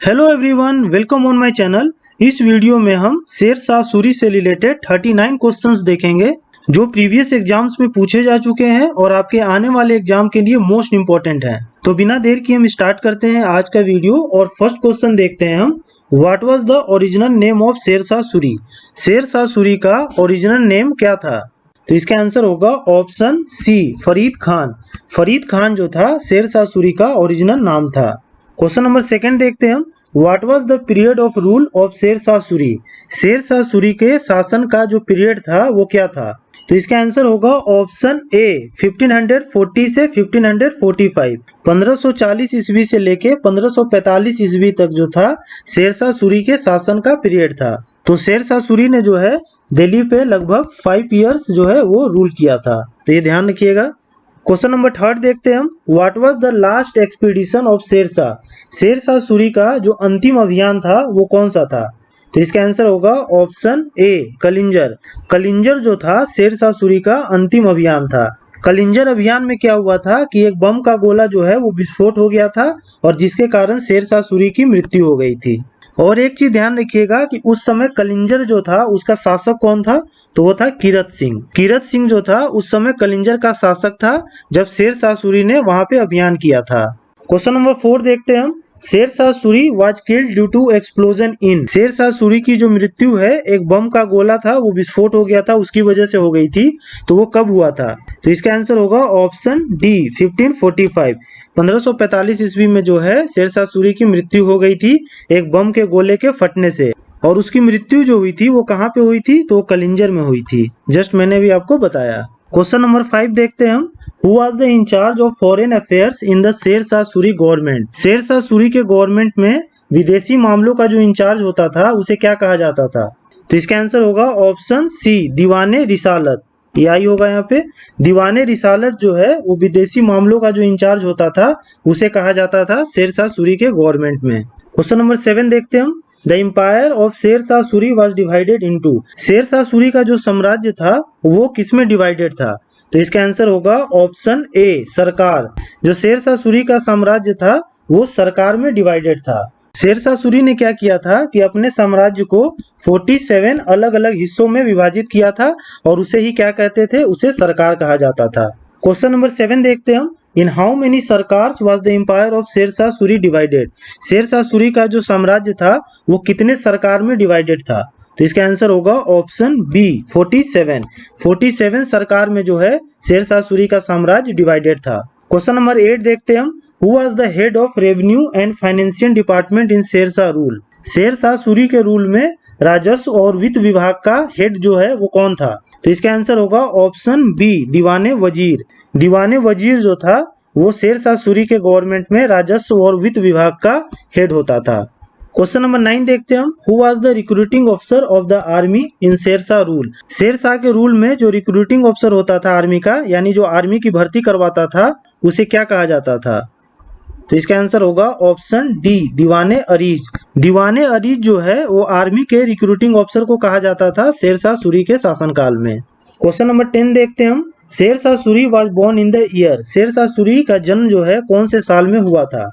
Hello everyone, welcome on my channel. इस video में हम शेर शाह सूरी से रिलेटेड 39 क्वेश्चंस देखेंगे जो प्रीवियस एग्जाम्स में पूछे जा चुके हैं और आपके आने वाले एग्जाम के लिए मोस्ट इम्पोर्टेंट हैं। तो बिना देर किए हम स्टार्ट करते हैं आज का वीडियो और फर्स्ट क्वेश्चन देखते हैं हम। What was the original name of Sher Shah Suri? शेर शाह सूरी का ओरिजिनल नेम क्या था? तो इसका आंसर होगा ऑप्शन सी, फरीद खान। फरीद खान जो था शेर शाह सूरी का ओरिजिनल नाम था। क्वेश्चन नंबर सेकंड देखते हैं हम। What was the period of rule of Sher Shah Suri? शेर शाह सूरी के शासन का जो पीरियड था वो क्या था? तो इसका आंसर होगा ऑप्शन ए, 1540 से 1545। 1540 ईस्वी से लेके 1545 ईस्वी तक जो था शेर शाह सूरी के शासन का पीरियड था। तो शेर शाह सूरी ने जो है दिल्ली पे लगभग 5 इयर्स जो है वो रूल किया था, तो ये ध्यान रखिएगा। क्वेश्चन नंबर थर्ड देखते हैं हम। What was the last expedition of Sher Shah? शेर शाह सूरी का जो अंतिम अभियान था वो कौन सा था? तो इसका आंसर होगा ऑप्शन ए, कलिंजर। कलिंजर जो था शेर शाह सूरी का अंतिम अभियान था। कलिंजर अभियान में क्या हुआ था कि एक बम का गोला जो है वो विस्फोट हो गया था और जिसके कारण शेर शाह सूरी की मृत्यु हो गई थी। और एक चीज ध्यान रखिएगा कि उस समय कलिंजर जो था उसका शासक कौन था? तो वो था कीरत सिंह। कीरत सिंह जो था उस समय कलिंजर का शासक था जब शेर शाह सूरी ने वहां पे अभियान किया था। क्वेश्चन नंबर 4 देखते हैं हम। Sher Shah Suri was killed due to explosion in? Sher Shah Suri की जो मृत्यु है एक बम का गोला था वो विस्फोट हो गया था उसकी वजह से हो गई थी, तो वो कब हुआ था? तो इसका आंसर होगा ऑप्शन डी, 1545। 1545 ईस्वी में जो है शेर शाह सूरी की मृत्यु हो गई थी एक बम के गोले के फटने से। और उसकी मृत्यु जो हुई थी वो कहाँ पे हुई थी? तो वो कलिंजर में हुई थी, जस्ट मैंने भी आपको बताया। क्वेश्चन नंबर 5 देखते हैं हम। Who was the in charge of foreign affairs in the शेर शाह सूरी गवर्नमेंट? शेर शाह सूरी के गवर्नमेंट में विदेशी मामलों का जो इंचार्ज होता था उसे क्या कहा जाता था? तो इसका आंसर होगा ऑप्शन सी, दीवाने रिसालत। ये आई होगा यहाँ पे। दीवाने रिसालत जो है वो विदेशी मामलों का जो इंचार्ज होता था उसे कहा जाता था शेर शाह सूरी के गवर्नमेंट में। क्वेश्चन नंबर 7 देखते हैं हम। The empire of Sher Shah Suri was divided into? शेर शाह सूरी का जो साम्राज्य था वो किसमें डिवाइडेड था? तो इसका आंसर होगा ऑप्शन ए, सरकार। जो शेर शाह सूरी का साम्राज्य था वो सरकार में डिवाइडेड था। शेर शाह सूरी ने क्या किया था कि अपने साम्राज्य को 47 अलग अलग हिस्सों में विभाजित किया था और उसे ही क्या कहते थे? उसे सरकार कहा जाता था। क्वेश्चन नंबर 7 देखते हैं हम। In how many sarkars was the empire of Sher Shah Suri divided? शेर शाह सूरी का जो साम्राज्य था वो कितने सरकार में डिवाइडेड था? तो इसका आंसर होगा ऑप्शन बी, 47। 47 सरकार में जो है शेर शाह सूरी का साम्राज्य डिवाइडेड था। क्वेश्चन नंबर 8 देखते हैं हम। Who was the head of revenue and financial department in Sher Shah rule? शेर शाह सूरी के रूल में राजस्व और वित्त विभाग का हेड जो है वो कौन था? तो इसका आंसर होगा ऑप्शन बी, दीवाने वजीर। दीवाने वजीर जो था वो शेर शाह सूरी के गवर्नमेंट में राजस्व और वित्त विभाग का हेड होता था। क्वेश्चन नंबर 9 देखते हैं हम। Who was the recruiting officer of the army in Sher Shah rule? Sher Shah के रूल में जो रिक्रूटिंग ऑफिसर होता था आर्मी का, यानी जो आर्मी की भर्ती करवाता था, उसे क्या कहा जाता था? तो इसका आंसर होगा ऑप्शन डी, दीवाने अरीज। दीवाने अरीज जो है वो आर्मी के रिक्रूटिंग ऑफिसर को कहा जाता था शेर शाह सूरी के शासनकाल में। क्वेश्चन नंबर 10 देखते हैं हम। Sher Shah Suri was born in the year? Sher Shah Suri का जन्म जो है कौन से साल में हुआ था?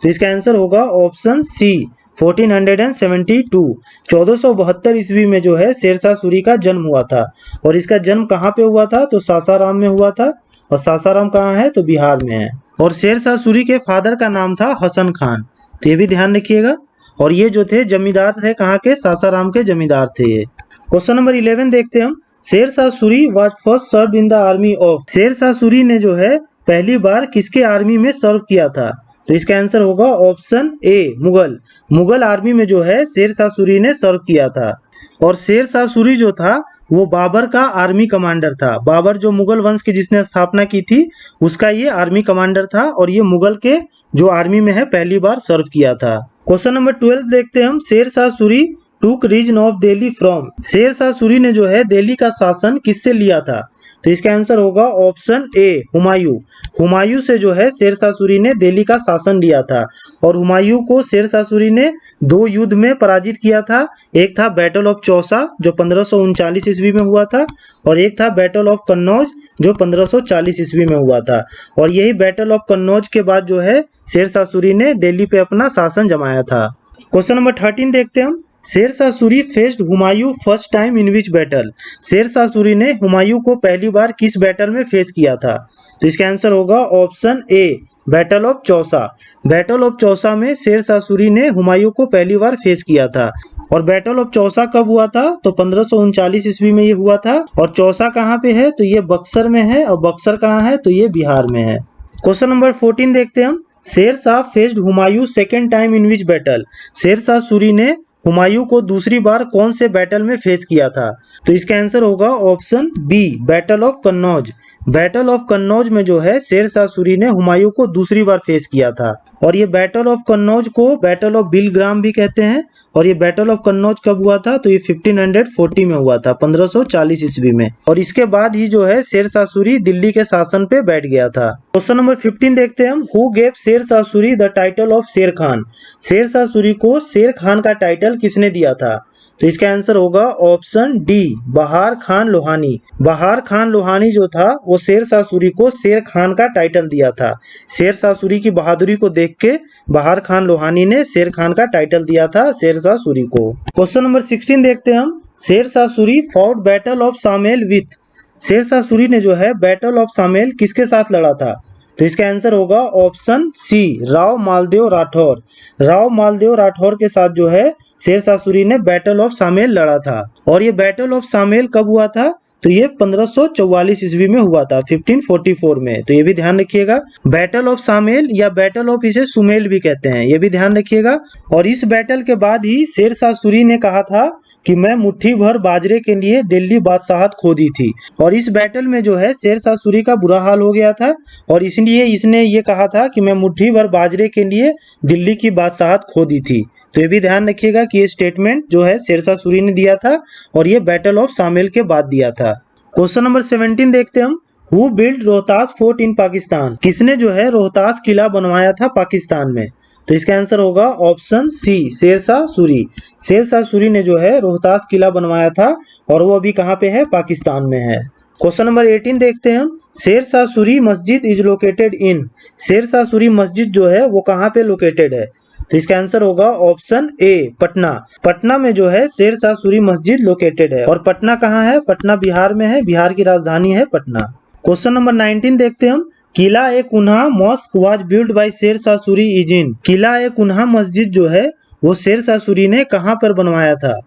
तो इसका आंसर होगा ऑप्शन सी, 1472। 1472 ईस्वी में जो है शेर शाह सूरी का जन्म हुआ था। और इसका जन्म कहाँ पे हुआ था? तो सासाराम में हुआ था। और सासाराम कहाँ है? तो बिहार में है। और शेर शाह सूरी के फादर का नाम था हसन खान, तो ये भी ध्यान रखिएगा। और ये जो थे जमींदार थे, कहाँ के? सासाराम के जमींदार थे ये। क्वेश्चन नंबर 11 देखते हैं हम। Sher Shah Suri was first serve in the army of? Sher Shah Suri ने जो है पहली बार किसके आर्मी में सर्व किया था? तो इसका आंसर होगा ऑप्शन ए, मुगल। मुगल आर्मी में जो है शेर शाह सूरी ने सर्व किया था। और शेर शाह सूरी जो था वो बाबर का आर्मी कमांडर था। बाबर जो मुगल वंश की जिसने स्थापना की थी उसका ये आर्मी कमांडर था और ये मुगल के जो आर्मी में है पहली बार सर्व किया था। क्वेश्चन नंबर 12 देखते हैं हम। शेर शाह सूरी टूक रीजन ऑफ दिल्ली फ्रॉम? शेर शाह सूरी ने जो है दिल्ली का शासन किससे लिया था? तो इसका आंसर होगा ऑप्शन ए, हुमायूं। हुमायूं से जो है शेर शाह सूरी ने दिल्ली का शासन लिया था। और हुमायूं को शेर शाह सूरी ने 2 युद्ध में पराजित किया था। एक था बैटल ऑफ चौसा जो 1539 ईस्वी में हुआ था और एक था बैटल ऑफ कन्नौज जो 1540 ईस्वी में हुआ था। और यही बैटल ऑफ कन्नौज के बाद जो है शेर शाह सूरी ने दिल्ली पे अपना शासन जमाया था। क्वेश्चन नंबर 13 देखते हैं हम। Sher Shah Suri faced Humayun first time in which battle. Sher Shah Suri ने हुमायूं को पहली बार किस बैटल में फेस किया था? तो इसका आंसर होगा option A, battle of Chausa. Battle of Chausa में शेरशाह सूरी ने हुमायूं को पहली बार फेस किया था। और बैटल ऑफ चौसा कब हुआ था? तो 1539 ईस्वी में ये हुआ था। और चौसा कहाँ पे है? तो ये बक्सर में है। और बक्सर कहाँ है? तो ये बिहार में है। क्वेश्चन नंबर 14 देखते हैं हम। Sher Shah faced Humayun second time in which battle. Sher Shah Suri ने हुमायूं को दूसरी बार कौन से बैटल में फेस किया था? तो इसका आंसर होगा option B, battle of Kannauj. Battle of Kannauj में जो है शेरशाह सूरी ने हुमायूं को दूसरी बार फेस किया था। और ये बैटल ऑफ कन्नौज को बैटल ऑफ बिलग्राम भी कहते हैं। और ये बैटल ऑफ कन्नौज कब हुआ था? तो ये 1540 में हुआ था, 1540 ईस्वी में। और इसके बाद ही जो है शेरशाह सूरी दिल्ली के शासन पे बैठ गया था। क्वेश्चन नंबर 15 देखते हैं हम। Who gave Sher Shah Suri the title of Sher Khan. Sher Shah Suri को शेर खान का टाइटल किसने दिया था? तो इसका आंसर होगा ऑप्शन डी, बहार खान लोहानी। बहार खान लोहानी जो था वो शेरशाह सूरी को शेर खान का टाइटल दिया था। शेरशाह सूरी की बहादुरी को देख के बहार खान लोहानी ने शेर खान का टाइटल दिया था शेरशाह सूरी को। क्वेश्चन नंबर 16 देखते हैं हम। Sher Shah Suri fought battle of Samel with. Sher Shah Suri ने जो है बैटल ऑफ सामेल किसके साथ लड़ा था? तो इसका आंसर होगा ऑप्शन सी, राव मालदेव राठौर। राव मालदेव राठौर के साथ जो है शेरशाह सूरी ने बैटल ऑफ सामेल लड़ा था। और ये बैटल ऑफ सामेल कब हुआ था? तो ये 1544 ईस्वी में हुआ था, 1544 में। तो ये भी ध्यान रखिएगा। बैटल ऑफ सामेल या बैटल ऑफ इसे सुमेल भी कहते हैं, ये भी ध्यान रखिएगा। और इस बैटल के बाद ही शेरशाह सूरी ने कहा था कि मैं मुट्ठी भर बाजरे के लिए दिल्ली बादशाहत खो दी थी। और इस बैटल में जो है शेरशाह सूरी का बुरा हाल हो गया था। और इसलिए इसने ये कहा था कि मैं मुट्ठी भर बाजरे के लिए दिल्ली की बादशाहत खो दी थी। तो ये भी ध्यान रखिएगा कि ये स्टेटमेंट जो है शेरशाह सूरी ने दिया था और ये बैटल ऑफ सामेल के बाद दिया था। क्वेश्चन नंबर 17 देखते हैं हम। हु बिल्ड रोहतास फोर्ट इन पाकिस्तान। किसने जो है रोहतास किला बनवाया था पाकिस्तान में? तो इसका आंसर होगा ऑप्शन सी, शेरशाह सूरी। शेरशाह सूरी ने जो है रोहतास किला बनवाया था और वो अभी कहाँ पे है? पाकिस्तान में है। क्वेश्चन नंबर 18 देखते हैं हम। Sher Shah Suri Masjid is located in. Sher Shah Suri Masjid जो है वो कहाँ पे लोकेटेड है? तो इसका आंसर होगा ऑप्शन ए, पटना। पटना में जो है शेरशाह सूरी मस्जिद लोकेटेड है। और पटना कहाँ है? पटना बिहार में है, बिहार की राजधानी है पटना। क्वेश्चन नंबर 19 देखते हैं हम। Qila e Kuhna mosque was build by Shershah Suri is in. Qila e Kuhna मस्जिद जो है वो शेरशाह सूरी ने कहाँ पर बनवाया था?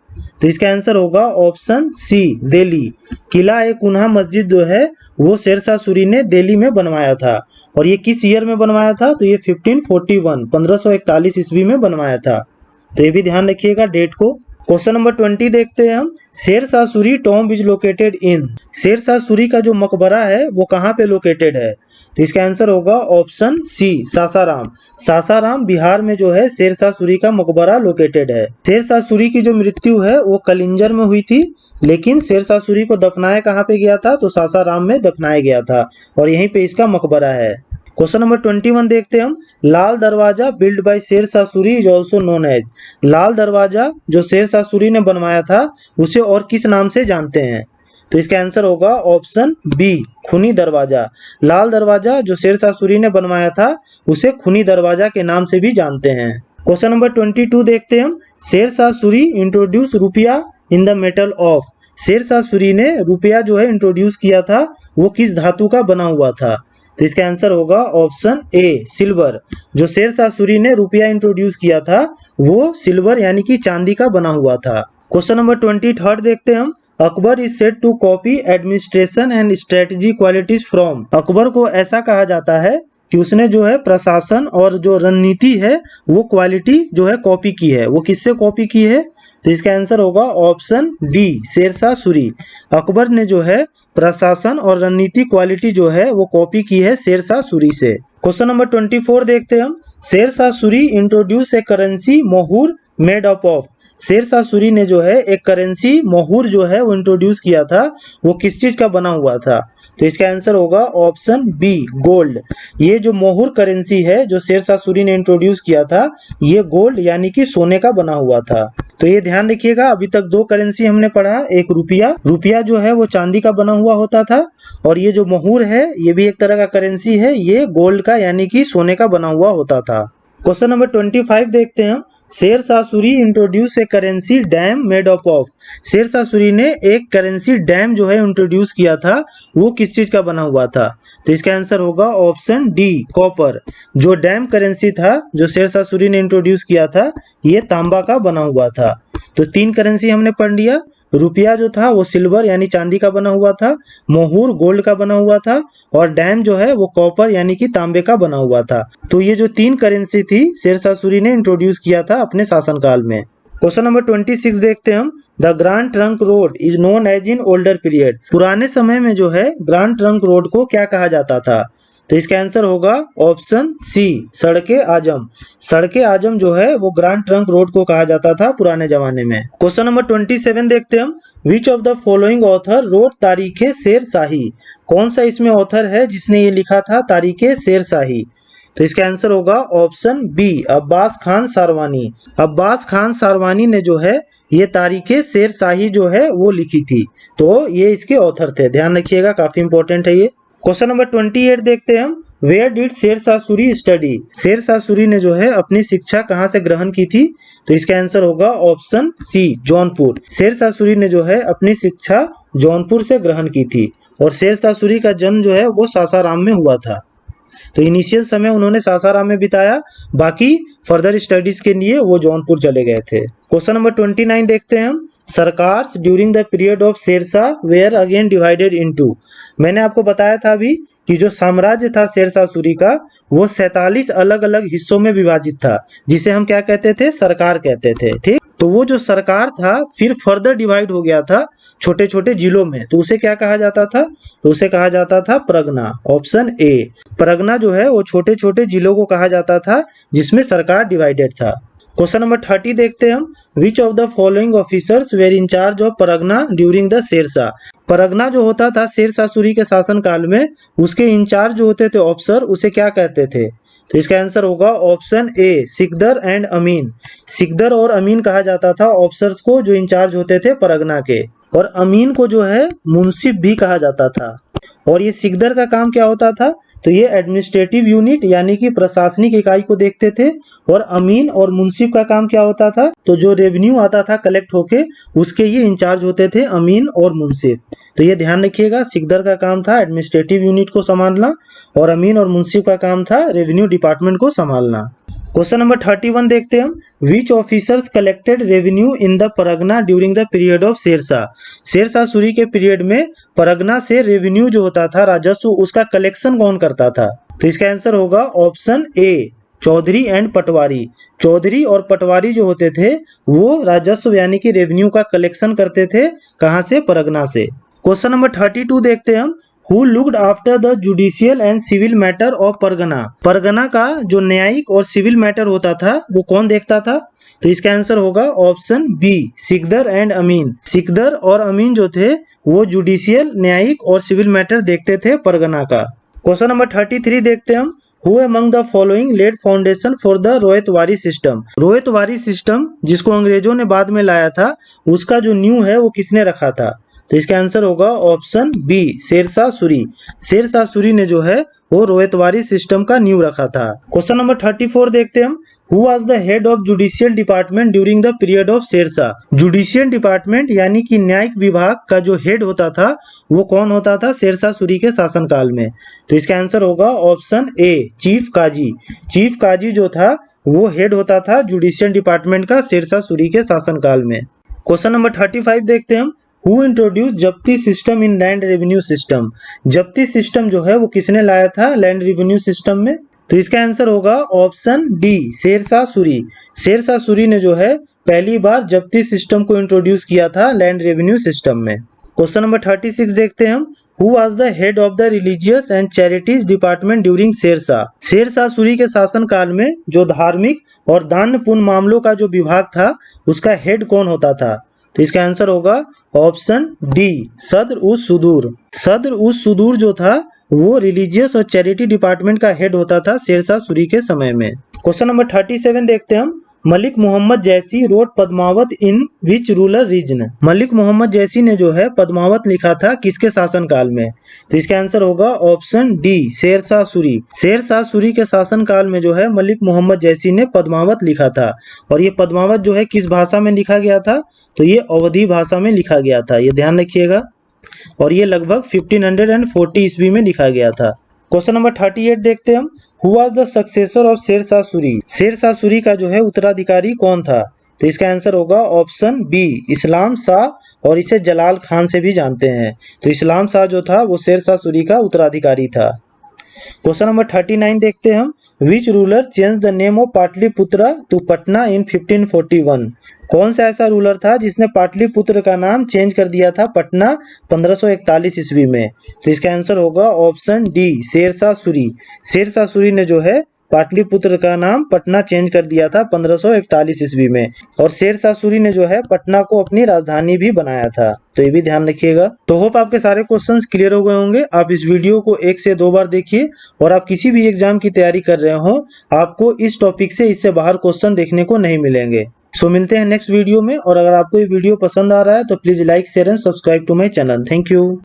तो इसका आंसर होगा ऑप्शन सी, दिल्ली। किला ए कुन्हा मस्जिद जो है वो शेरशाह सूरी ने दिल्ली में बनवाया था। और ये किस ईयर में बनवाया था? तो ये 1541, 1541 ईस्वी में बनवाया था। तो ये भी ध्यान रखिएगा डेट को। क्वेश्चन नंबर 20 देखते हैं हम। Sher Shah Suri tomb is located in. Sher Shah Suri का जो मकबरा है वो कहाँ पे लोकेटेड है? तो इसका आंसर होगा ऑप्शन सी, सासाराम। सासाराम बिहार में जो है शेरशाह सूरी का मकबरा लोकेटेड है। शेरशाह सूरी की जो मृत्यु है वो कलिंजर में हुई थी, लेकिन शेरशाह सूरी को दफनाया कहाँ पे गया था? तो सासाराम में दफनाया गया था और यहीं पे इसका मकबरा है। क्वेश्चन नंबर 21 देखते हैं हम। Lal Darwaza build by Shershah Suri is also known as. Lal Darwaza जो शेरशाह सूरी ने बनवाया था उसे और किस नाम से जानते हैं? तो इसका आंसर होगा ऑप्शन बी, खूनी दरवाजा। लाल दरवाजा जो शेरशाह सूरी ने बनवाया था उसे खूनी दरवाजा के नाम से भी जानते हैं। क्वेश्चन नंबर 22 देखते हैं हम। Sher Shah Suri introduce rupiya in the metal of. Sher Shah Suri ने रुपया जो है इंट्रोड्यूस किया था वो किस धातु का बना हुआ था? तो इसका आंसर होगा ऑप्शन ए, सिल्वर। जो शेरशाह सूरी ने रुपया इंट्रोड्यूस किया था वो सिल्वर यानी कि चांदी का बना हुआ था। क्वेश्चन नंबर 23 देखते हैं हम। Akbar is said to copy administration and strategy qualities from. Akbar को ऐसा कहा जाता है कि उसने जो है प्रशासन और जो रणनीति है वो क्वालिटी जो है कॉपी की है। वो किससे कॉपी की है? तो इसका आंसर होगा ऑप्शन डी, शेरशाह सूरी। अकबर ने जो है प्रशासन और रणनीति क्वालिटी जो है वो कॉपी की है शेरशाह सूरी से। क्वेश्चन नंबर 24 देखते हैं हम। Sher Shah Suri introduce a currency mohur made up of. Sher Shah Suri ने जो है एक करेंसी मोहूर जो है वो इंट्रोड्यूस किया था, वो किस चीज का बना हुआ था? तो इसका आंसर होगा ऑप्शन बी, गोल्ड। ये जो मोहूर करेंसी है जो शेरशाह सूरी ने इंट्रोड्यूस किया था ये गोल्ड यानी कि सोने का बना हुआ था। तो ये ध्यान रखिएगा, अभी तक दो करेंसी हमने पढ़ा। एक रुपया, रुपया जो है वो चांदी का बना हुआ होता था और ये जो मोहूर है ये भी एक तरह का करेंसी है, ये गोल्ड का यानी कि सोने का बना हुआ होता था। क्वेश्चन नंबर 25 देखते हैं हम। Sher Shah Suri introduce a currency dam made up of. Sher Shah Suri ने एक करेंसी डैम जो है इंट्रोड्यूस किया था, वो किस चीज का बना हुआ था? तो इसका आंसर होगा ऑप्शन डी, कॉपर। जो डैम करेंसी था जो शेरशाह सूरी ने इंट्रोड्यूस किया था, ये तांबा का बना हुआ था। तो 3 करेंसी हमने पढ़ लिया। रुपया जो था वो सिल्वर यानी चांदी का बना हुआ था, मोहूर गोल्ड का बना हुआ था, और डैम जो है वो कॉपर यानी कि तांबे का बना हुआ था। तो ये जो 3 करेंसी थी शेरशाह सूरी ने इंट्रोड्यूस किया था अपने शासनकाल में। क्वेश्चन नंबर 26 देखते हैं हम। The grand trunk road is known as in older period. पुराने समय में जो है ग्रांड ट्रंक रोड को क्या कहा जाता था? तो इसका आंसर होगा ऑप्शन सी, सड़के आजम। सड़के आजम जो है वो ग्रांड ट्रंक रोड को कहा जाता था पुराने जमाने में। क्वेश्चन नंबर 27 देखते हैं हम। Which of the following author wrote Tarikh e Sher शाही। कौन सा इसमें ऑथर है जिसने ये लिखा था तारीखे शेर शाही? तो इसका आंसर होगा ऑप्शन बी, अब्बास खान सारवानी। अब्बास खान सारवानी ने जो है ये तारीखे शेर शाही जो है वो लिखी थी। तो ये इसके ऑथर थे, ध्यान रखिएगा, काफी इंपॉर्टेंट है ये। क्वेश्चन नंबर 28 देखते हैं हम। Where did Sher Shah Suri study. Sher Shah Suri ने जो है अपनी शिक्षा कहाँ से ग्रहण की थी? तो इसका आंसर होगा ऑप्शन सी, जौनपुर। शेरशाह सूरी ने जो है अपनी शिक्षा जौनपुर से ग्रहण की थी, और शेरशाह सूरी का जन्म जो है वो सासाराम में हुआ था। तो इनिशियल समय उन्होंने सासाराम में बिताया, बाकी फर्दर स्टडीज के लिए वो जौनपुर चले गए थे। क्वेश्चन नंबर 29 देखते हैं हम। Sarkars during the period of Shershah were again divided into. मैंने आपको बताया था अभी कि जो साम्राज्य था शेरशाह सूरी का वो 47 अलग अलग हिस्सों में विभाजित था, जिसे हम क्या कहते थे? सरकार कहते थे, ठीक। तो वो जो सरकार था फिर फर्दर डिवाइड हो गया था छोटे छोटे जिलों में, तो उसे क्या कहा जाता था? तो उसे कहा जाता था परगना, ऑप्शन ए। परगना जो है वो छोटे छोटे जिलों को कहा जाता था जिसमें सरकार डिवाइडेड था। क्वेश्चन नंबर 30 देखते हैं हम। Which of the following officers were in charge of pargana during the Sher Shah. Pargana जो होता था शेरशाह सूरी के शासन काल में, उसके इंचार्ज जो होते थे ऑफिसर, उसे क्या कहते थे? तो इसका आंसर होगा ऑप्शन ए, सिकदर एंड अमीन। सिकदर और अमीन कहा जाता था ऑफिसर्स को जो इंचार्ज होते थे परगना के, और अमीन को जो है मुंसिफ भी कहा जाता था। और ये सिकदर का काम क्या होता था? तो ये एडमिनिस्ट्रेटिव यूनिट यानी कि प्रशासनिक इकाई को देखते थे, और अमीन और मुंसिफ का काम क्या होता था? तो जो रेवेन्यू आता था कलेक्ट होके उसके ये इंचार्ज होते थे अमीन और मुंसिफ। तो ये ध्यान रखिएगा, सिकदर का काम था एडमिनिस्ट्रेटिव यूनिट को संभालना, और अमीन और मुंसिफ का काम था रेवेन्यू डिपार्टमेंट को संभालना। क्वेश्चन नंबर 31 देखते हैं हम। Which officers collected revenue in the pargana during the period of Shershah. Shershah Suri के पीरियड में परगना से रेवेन्यू जो होता था राजस्व, उसका कलेक्शन कौन करता था? तो इसका आंसर होगा ऑप्शन ए, चौधरी एंड पटवारी। चौधरी और पटवारी जो होते थे वो राजस्व यानी कि रेवेन्यू का कलेक्शन करते थे, कहां से? परगना से। क्वेश्चन नंबर 32 देखते हैं हम। Who looked after the judicial and civil matter of Pargana. Pargana का जो न्यायिक और सिविल मैटर होता था वो कौन देखता था? तो इसका आंसर होगा ऑप्शन बी, सिकदर एंड अमीन। सिकदर और अमीन जो थे वो जुडिशियल, न्यायिक और सिविल मैटर देखते थे परगना का। क्वेश्चन नंबर 33 देखते हैं हम। Who among the following laid foundation for the ryotwari system. Ryotwari system जिसको अंग्रेजों ने बाद में लाया था, उसका जो नींव है वो किसने रखा था? तो इसका आंसर होगा ऑप्शन बी, शेरशाह सूरी। शेरशाह सूरी ने जो है वो रोयतवारी सिस्टम का नींव रखा था। क्वेश्चन नंबर 34 देखते हैं हम। Who was the head of judicial department during the period of Sher Shah. Judicial department यानी कि न्यायिक विभाग का जो हेड होता था वो कौन होता था शेरशाह सूरी के शासनकाल में? तो इसका आंसर होगा option A, chief qazi. Chief qazi जो था वो हेड होता था जुडिशियल डिपार्टमेंट का शेरशाह सूरी के शासनकाल में। क्वेश्चन नंबर 35 देखते हैं हम। Who introduced जब्ती system in land revenue system. जब्ती सिस्टम जो है वो किसने लाया था लैंड रेवेन्यू सिस्टम में? तो इसका आंसर होगा ऑप्शन डी, शेरशाह सूरी। शेरशाह सूरी ने जो है पहली बार जब्ती सिस्टम को इंट्रोड्यूस किया था लैंड रेवेन्यू सिस्टम में। क्वेश्चन नंबर 36 देखते हैं हम। Who was the head of the religious and charities department during Sher Shah. Shershah Suri के शासन काल में जो धार्मिक और दान पुण्य मामलों का जो विभाग था उसका हेड कौन होता था? तो इसका आंसर होगा ऑप्शन डी, सद्र उस सुदूर। सद्र उस सुदूर जो था वो रिलीजियस और चैरिटी डिपार्टमेंट का हेड होता था शेरशाह सूरी के समय में। क्वेश्चन नंबर 37 देखते हैं हम। मलिक मोहम्मद जैसी रोड पद्मावत इन विच रूरल रीजन। मलिक मोहम्मद जैसी ने जो है पद्मावत लिखा था किसके शासन काल में? तो इसका आंसर होगा ऑप्शन डी, शेर शाह सूरी। शेर शाह सूरी के शासन काल में जो है मलिक मोहम्मद जैसी ने पद्मावत लिखा था। और ये पद्मावत जो है किस भाषा में लिखा गया था? तो ये अवधी भाषा में लिखा गया था, ये ध्यान रखिएगा। और ये लगभग 1540 ईस्वी में लिखा गया था। क्वेश्चन नंबर 38 देखते हैं हम। Who was the successor of Sher Shah Suri? शेर शाह सूरी का जो है उत्तराधिकारी कौन था? तो इसका आंसर होगा ऑप्शन बी, इस्लाम शाह, और इसे जलाल खान से भी जानते हैं। तो इस्लाम शाह जो था वो शेर शाह सूरी का उत्तराधिकारी था। क्वेश्चन नंबर 39 देखते हैं हम। Which ruler change the name of Pataliputra to Patna in 1541? कौन सा ऐसा रूलर था जिसने पाटलिपुत्र का नाम चेंज कर दिया था पटना 1541 ईस्वी में? तो इसका आंसर होगा ऑप्शन डी, शेर शाह सूरी। शेर शाह सूरी ने जो है पाटलिपुत्र का नाम पटना चेंज कर दिया था 1541 ईस्वी में। और शेर शाह सूरी ने जो है पटना को अपनी राजधानी भी बनाया था, तो ये भी ध्यान रखिएगा। तो होप आपके सारे क्वेश्चंस क्लियर हो गए होंगे। आप इस वीडियो को 1 से 2 बार देखिए, और आप किसी भी एग्जाम की तैयारी कर रहे हो आपको इस टॉपिक से इससे बाहर क्वेश्चन देखने को नहीं मिलेंगे। सो मिलते हैं नेक्स्ट वीडियो में। और अगर आपको ये वीडियो पसंद आ रहा है तो please like, share and subscribe to my channel. Thank you.